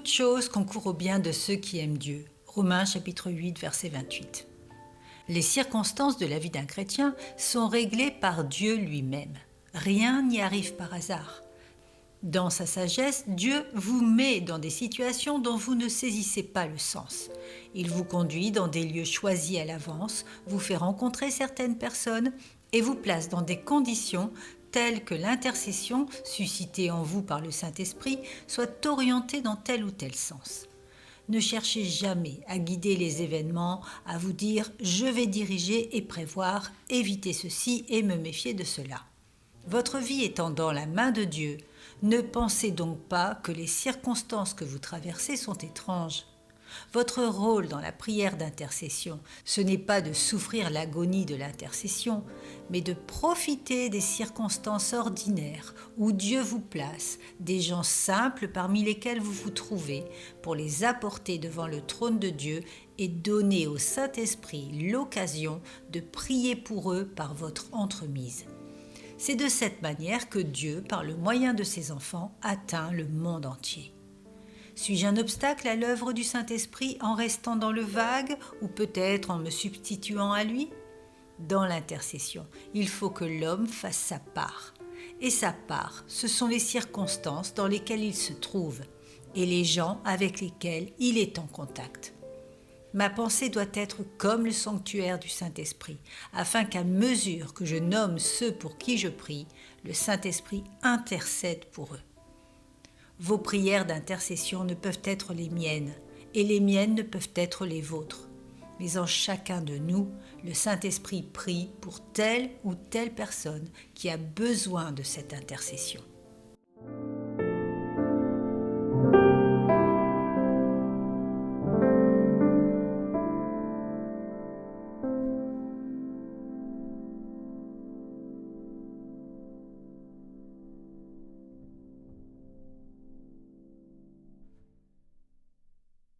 Toutes choses concourent au bien de ceux qui aiment Dieu. Romains chapitre 8, verset 28. Les circonstances de la vie d'un chrétien sont réglées par Dieu lui-même. Rien n'y arrive par hasard. Dans sa sagesse, Dieu vous met dans des situations dont vous ne saisissez pas le sens. Il vous conduit dans des lieux choisis à l'avance, vous fait rencontrer certaines personnes et vous place dans des conditions telles que l'intercession, suscitée en vous par le Saint-Esprit, soit orientée dans tel ou tel sens. Ne cherchez jamais à guider les événements, à vous dire « je vais diriger et prévoir, éviter ceci et me méfier de cela ». Votre vie étant dans la main de Dieu, ne pensez donc pas que les circonstances que vous traversez sont étranges. Votre rôle dans la prière d'intercession, ce n'est pas de souffrir l'agonie de l'intercession, mais de profiter des circonstances ordinaires où Dieu vous place, des gens simples parmi lesquels vous vous trouvez, pour les apporter devant le trône de Dieu et donner au Saint-Esprit l'occasion de prier pour eux par votre entremise. C'est de cette manière que Dieu, par le moyen de ses enfants, atteint le monde entier. Suis-je un obstacle à l'œuvre du Saint-Esprit en restant dans le vague ou peut-être en me substituant à lui ? Dans l'intercession, il faut que l'homme fasse sa part. Et sa part, ce sont les circonstances dans lesquelles il se trouve et les gens avec lesquels il est en contact. Ma pensée doit être comme le sanctuaire du Saint-Esprit, afin qu'à mesure que je nomme ceux pour qui je prie, le Saint-Esprit intercède pour eux. Vos prières d'intercession ne peuvent être les miennes, et les miennes ne peuvent être les vôtres. Mais en chacun de nous, le Saint-Esprit prie pour telle ou telle personne qui a besoin de cette intercession.